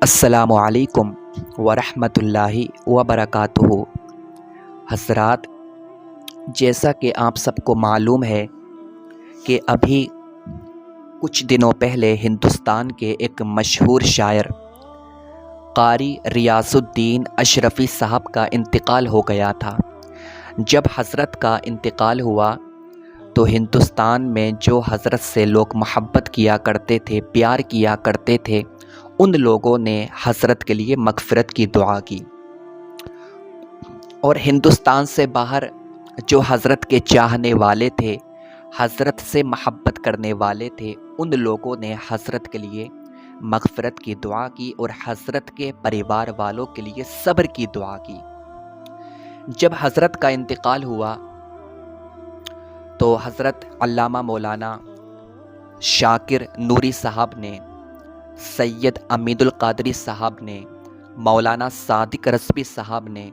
السلام علیکم ورحمۃ اللہ وبرکاتہ۔ حضرات، جیسا کہ آپ سب کو معلوم ہے کہ ابھی کچھ دنوں پہلے ہندوستان کے ایک مشہور شاعر قاری ریاض الدین اشرفی صاحب کا انتقال ہو گیا تھا۔ جب حضرت کا انتقال ہوا تو ہندوستان میں جو حضرت سے لوگ محبت کیا کرتے تھے، پیار کیا کرتے تھے، ان لوگوں نے حضرت کے لیے مغفرت کی دعا کی، اور ہندوستان سے باہر جو حضرت کے چاہنے والے تھے، حضرت سے محبت کرنے والے تھے، ان لوگوں نے حضرت کے لیے مغفرت کی دعا کی اور حضرت کے پریوار والوں کے لیے صبر کی دعا کی۔ جب حضرت کا انتقال ہوا تو حضرت علامہ مولانا شاکر نوری صاحب نے، سید امید القادری صاحب نے، مولانا صادق رضوی صاحب نے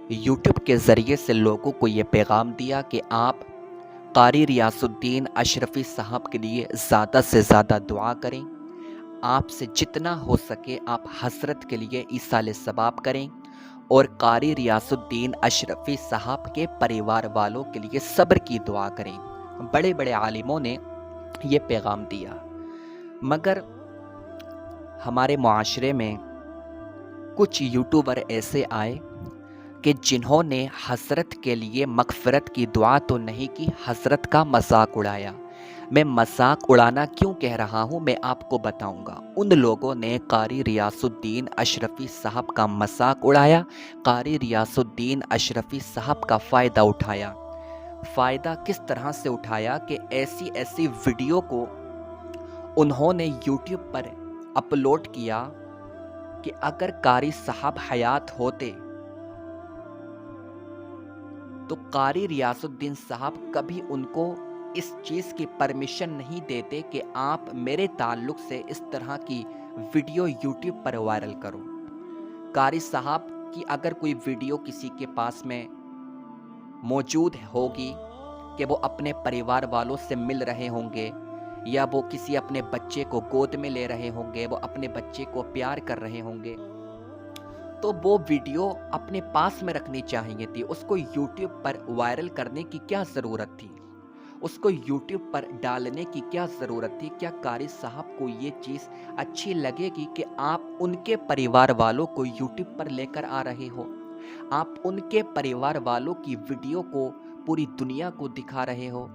یوٹیوب کے ذریعے سے لوگوں کو یہ پیغام دیا کہ آپ قاری ریاض الدین اشرفی صاحب کے لیے زیادہ سے زیادہ دعا کریں، آپ سے جتنا ہو سکے آپ حضرت کے لیے ایصال ثواب کریں، اور قاری ریاض الدین اشرفی صاحب کے پریوار والوں کے لیے صبر کی دعا کریں۔ بڑے بڑے عالموں نے یہ پیغام دیا، مگر ہمارے معاشرے میں کچھ یوٹیوبر ایسے آئے کہ جنہوں نے حضرت کے لیے مغفرت کی دعا تو نہیں کی، حضرت کا مذاق اڑایا۔ میں مذاق اڑانا کیوں کہہ رہا ہوں میں آپ کو بتاؤں گا۔ ان لوگوں نے قاری ریاض الدین اشرفی صاحب کا مذاق اڑایا، قاری ریاض الدین اشرفی صاحب کا فائدہ اٹھایا۔ فائدہ کس طرح سے اٹھایا کہ ایسی ویڈیو کو انہوں نے یوٹیوب پر اپلوڈ کیا کہ اگر قاری صاحب حیات ہوتے تو قاری ریاض الدین صاحب کبھی ان کو اس چیز کی پرمیشن نہیں دیتے کہ آپ میرے تعلق سے اس طرح کی ویڈیو یوٹیوب پر وائرل کرو۔ قاری صاحب کی اگر کوئی ویڈیو کسی کے پاس میں موجود ہوگی کہ وہ اپنے پریوار والوں سے مل رہے ہوں گے، یا وہ کسی اپنے بچے کو گود میں لے رہے ہوں گے، وہ اپنے بچے کو پیار کر رہے ہوں گے، تو وہ ویڈیو اپنے پاس میں رکھنی چاہیے تھی۔ اس کو یوٹیوب پر وائرل کرنے کی کیا ضرورت تھی؟ اس کو یوٹیوب پر ڈالنے کی کیا ضرورت تھی؟ کیا قاری صاحب کو یہ چیز اچھی لگے گی کہ آپ ان کے پریوار والوں کو یوٹیوب پر لے کر آ رہے ہو؟ آپ ان کے پریوار والوں کی ویڈیو کو پوری دنیا کو دکھا رہے ہو؟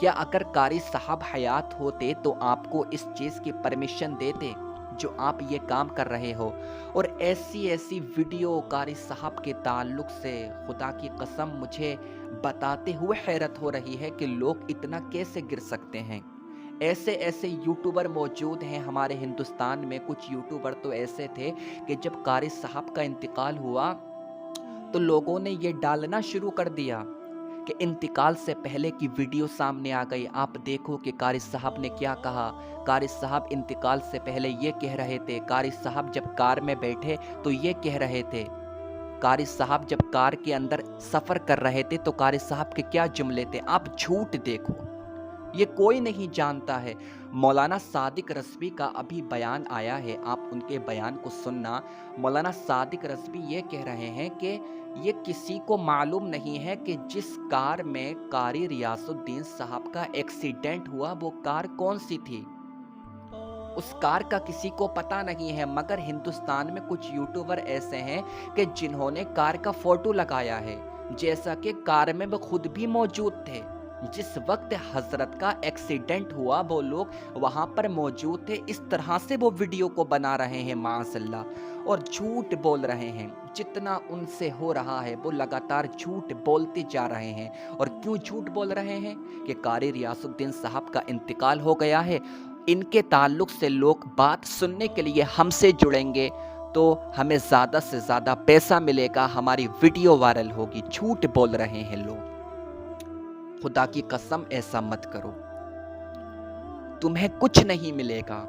کیا اگر قاری صاحب حیات ہوتے تو آپ کو اس چیز کی پرمیشن دیتے جو آپ یہ کام کر رہے ہو؟ اور ایسی ویڈیو قاری صاحب کے تعلق سے خدا کی قسم مجھے بتاتے ہوئے حیرت ہو رہی ہے کہ لوگ اتنا کیسے گر سکتے ہیں۔ ایسے یوٹیوبر موجود ہیں ہمارے ہندوستان میں۔ کچھ یوٹیوبر تو ایسے تھے کہ جب قاری صاحب کا انتقال ہوا تو لوگوں نے یہ ڈالنا شروع کر دیا کہ انتقال سے پہلے کی ویڈیو سامنے آ گئی، آپ دیکھو کہ قاری صاحب نے کیا کہا۔ قاری صاحب انتقال سے پہلے یہ کہہ رہے تھے، قاری صاحب جب کار میں بیٹھے تو یہ کہہ رہے تھے، قاری صاحب جب کار کے اندر سفر کر رہے تھے تو قاری صاحب کے کیا جملے تھے۔ آپ جھوٹ دیکھو، یہ کوئی نہیں جانتا ہے۔ مولانا صادق رضوی کا ابھی بیان آیا ہے، آپ ان کے بیان کو سننا۔ مولانا صادق رضوی یہ کہہ رہے ہیں کہ یہ کسی کو معلوم نہیں ہے کہ جس کار میں قاری ریاض الدین صاحب کا ایکسیڈنٹ ہوا وہ کار کون سی تھی، اس کار کا کسی کو پتہ نہیں ہے۔ مگر ہندوستان میں کچھ یوٹیوبر ایسے ہیں کہ جنہوں نے کار کا فوٹو لگایا ہے، جیسا کہ کار میں وہ خود بھی موجود تھے۔ جس وقت حضرت کا ایکسیڈنٹ ہوا وہ لوگ وہاں پر موجود تھے۔ اس طرح سے وہ ویڈیو کو بنا رہے ہیں معاذ اللہ، اور جھوٹ بول رہے ہیں۔ جتنا ان سے ہو رہا ہے وہ لگاتار جھوٹ بولتے جا رہے ہیں۔ اور کیوں جھوٹ بول رہے ہیں؟ کہ قاری ریاض الدین صاحب کا انتقال ہو گیا ہے، ان کے تعلق سے لوگ بات سننے کے لیے ہم سے جڑیں گے تو ہمیں زیادہ سے زیادہ پیسہ ملے گا، ہماری ویڈیو وائرل ہوگی۔ جھوٹ بول رہے ہیں لوگ۔ خدا کی قسم ایسا مت کرو، تمہیں کچھ نہیں ملے گا۔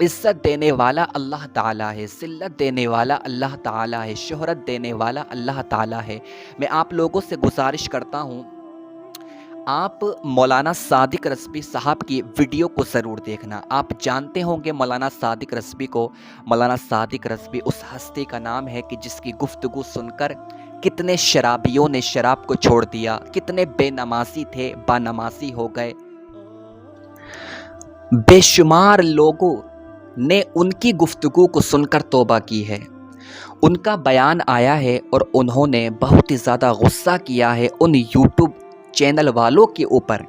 عزت دینے والا اللہ تعالیٰ ہے، ذلت دینے والا اللہ تعالیٰ ہے، شہرت دینے والا اللہ تعالیٰ ہے۔ میں آپ لوگوں سے گزارش کرتا ہوں، آپ مولانا صادق رضوی صاحب کی ویڈیو کو ضرور دیکھنا۔ آپ جانتے ہوں گے مولانا صادق رضوی کو۔ مولانا صادق رضوی اس ہستی کا نام ہے کہ جس کی گفتگو سن کر کتنے شرابیوں نے شراب کو چھوڑ دیا، کتنے بے نمازی تھے با نمازی ہو گئے، بے شمار لوگوں نے ان کی گفتگو کو سن کر توبہ کی ہے۔ ان کا بیان آیا ہے اور انہوں نے بہت ہی زیادہ غصہ کیا ہے ان یوٹیوب چینل والوں کے اوپر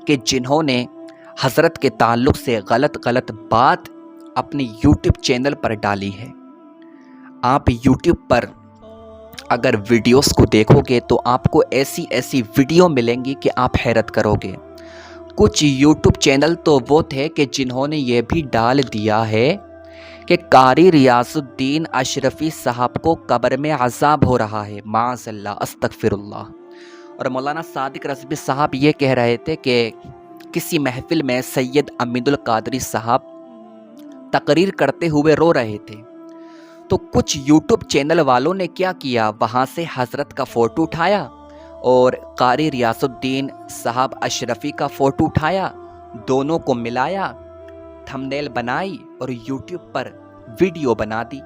کہ جنہوں نے حضرت کے تعلق سے غلط بات اپنی یوٹیوب چینل پر ڈالی ہے۔ آپ یوٹیوب پر اگر ویڈیوز کو دیکھو گے تو آپ کو ایسی ویڈیو ملیں گی کہ آپ حیرت کرو گے۔ کچھ یوٹیوب چینل تو وہ تھے کہ جنہوں نے یہ بھی ڈال دیا ہے کہ قاری ریاض الدین اشرفی صاحب کو قبر میں عذاب ہو رہا ہے، معاذ اللہ، استغفر اللہ۔ اور مولانا صادق رضوی صاحب یہ کہہ رہے تھے کہ کسی محفل میں سید امین القادری صاحب تقریر کرتے ہوئے رو رہے تھے، تو کچھ یوٹیوب چینل والوں نے کیا کیا، وہاں سے حضرت کا فوٹو اٹھایا اور قاری ریاض الدین صاحب اشرفی کا فوٹو اٹھایا، دونوں کو ملایا، تھمبنیل بنائی اور یوٹیوب پر ویڈیو بنا دی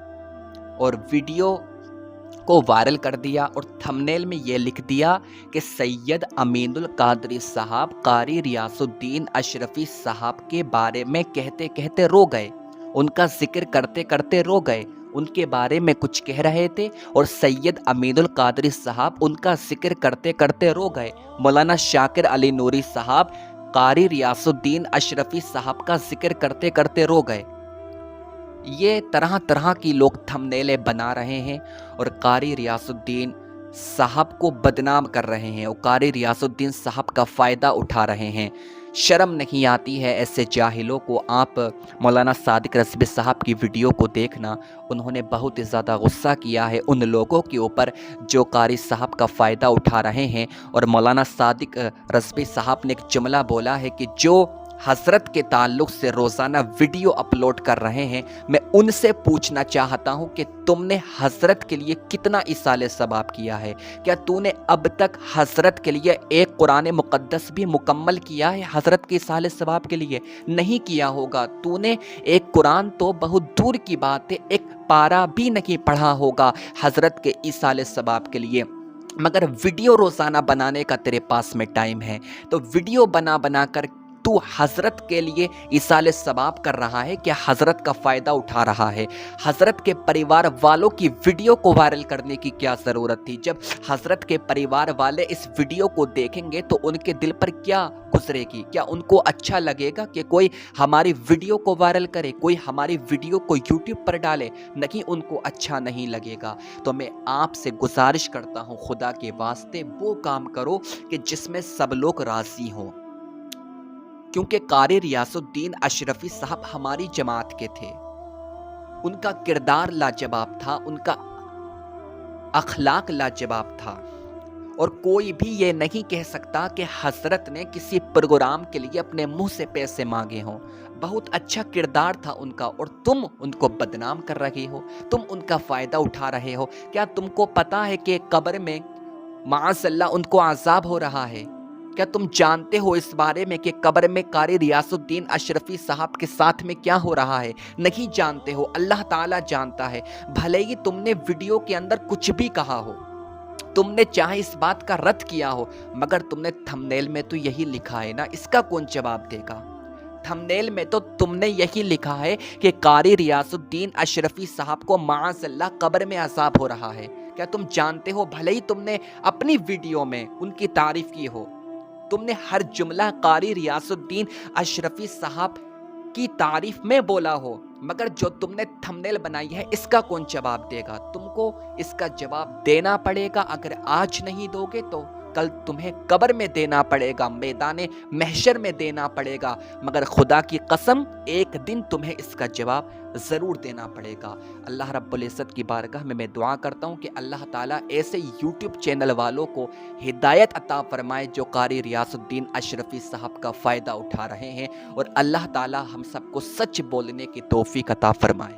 اور ویڈیو کو وائرل کر دیا اور تھمبنیل میں یہ لکھ دیا کہ سید امین القادری صاحب قاری ریاض الدین اشرفی صاحب کے بارے میں کہتے کہتے رو گئے، ان کا ذکر کرتے کرتے رو گئے، ان کے بارے میں کچھ کہہ رہے تھے اور سید امین القادری صاحب ان کا ذکر کرتے کرتے رو گئے۔ مولانا شاکر علی نوری صاحب قاری ریاض الدین اشرفی صاحب کا ذکر کرتے کرتے رو گئے۔ یہ طرح کی لوگ تھمبنیلیں بنا رہے ہیں اور قاری ریاض الدین صاحب کو بدنام کر رہے ہیں اور قاری ریاض الدین صاحب کا فائدہ اٹھا رہے ہیں۔ شرم نہیں آتی ہے ایسے جاہلوں کو؟ آپ مولانا صادق رضوی صاحب کی ویڈیو کو دیکھنا، انہوں نے بہت ہی زیادہ غصہ کیا ہے ان لوگوں کے اوپر جو قاری صاحب کا فائدہ اٹھا رہے ہیں۔ اور مولانا صادق رضوی صاحب نے ایک جملہ بولا ہے کہ جو حضرت کے تعلق سے روزانہ ویڈیو اپلوڈ کر رہے ہیں، میں ان سے پوچھنا چاہتا ہوں کہ تم نے حضرت کے لیے کتنا ایصال ثواب کیا ہے؟ کیا تو نے اب تک حضرت کے لیے ایک قرآن مقدس بھی مکمل کیا ہے؟ حضرت کے ایصال ثواب کے لیے نہیں کیا ہوگا۔ تو نے ایک قرآن تو بہت دور کی بات ہے، ایک پارہ بھی نہیں پڑھا ہوگا حضرت کے ایصال ثواب کے لیے، مگر ویڈیو روزانہ بنانے کا تیرے پاس میں ٹائم ہے، تو ویڈیو بنا کر تو حضرت کے لیے ایصال ثواب کر رہا ہے، کیا حضرت کا فائدہ اٹھا رہا ہے؟ حضرت کے پریوار والوں کی ویڈیو کو وائرل کرنے کی کیا ضرورت تھی؟ جب حضرت کے پریوار والے اس ویڈیو کو دیکھیں گے تو ان کے دل پر کیا گزرے گی؟ کیا ان کو اچھا لگے گا کہ کوئی ہماری ویڈیو کو وائرل کرے، کوئی ہماری ویڈیو کو یوٹیوب پر ڈالے؟ نہیں، ان کو اچھا نہیں لگے گا۔ تو میں آپ سے گزارش کرتا ہوں، خدا کے واسطے وہ کام کرو کہ جس میں سب لوگ راضی ہوں، کیونکہ قاری ریاض الدین اشرفی صاحب ہماری جماعت کے تھے، ان کا کردار لاجواب تھا، ان کا اخلاق لاجواب تھا، اور کوئی بھی یہ نہیں کہہ سکتا کہ حضرت نے کسی پروگرام کے لیے اپنے منہ سے پیسے مانگے ہوں۔ بہت اچھا کردار تھا ان کا اور تم ان کو بدنام کر رہے ہو، تم ان کا فائدہ اٹھا رہے ہو۔ کیا تم کو پتا ہے کہ قبر میں معاذ اللہ ان کو عذاب ہو رہا ہے؟ کیا تم جانتے ہو اس بارے میں کہ قبر میں قاری ریاض الدین اشرفی صاحب کے ساتھ میں کیا ہو رہا ہے؟ نہیں جانتے ہو، اللہ تعالیٰ جانتا ہے۔ بھلے ہی تم نے ویڈیو کے اندر کچھ بھی کہا ہو، تم نے چاہے اس بات کا رد کیا ہو، مگر تم نے تھمبنیل میں تو یہی لکھا ہے نا، اس کا کون جواب دے گا؟ تھمبنیل میں تو تم نے یہی لکھا ہے کہ قاری ریاض الدین اشرفی صاحب کو معاذ اللہ قبر میں عذاب ہو رہا ہے۔ کیا تم جانتے ہو؟ بھلے ہی تم نے اپنی ویڈیو میں ان کی تعریف کی ہو، تم نے ہر جملہ قاری ریاض الدین اشرفی صاحب کی تعریف میں بولا ہو، مگر جو تم نے تھمبنیل بنائی ہے اس کا کون جواب دے گا؟ تم کو اس کا جواب دینا پڑے گا۔ اگر آج نہیں دو گے تو کل تمہیں قبر میں دینا پڑے گا، میدان محشر میں دینا پڑے گا، مگر خدا کی قسم ایک دن تمہیں اس کا جواب ضرور دینا پڑے گا۔ اللہ رب العزت کی بارگاہ میں دعا کرتا ہوں کہ اللہ تعالیٰ ایسے یوٹیوب چینل والوں کو ہدایت عطا فرمائے جو قاری ریاض الدین اشرفی صاحب کا فائدہ اٹھا رہے ہیں، اور اللہ تعالیٰ ہم سب کو سچ بولنے کی توفیق عطا فرمائے۔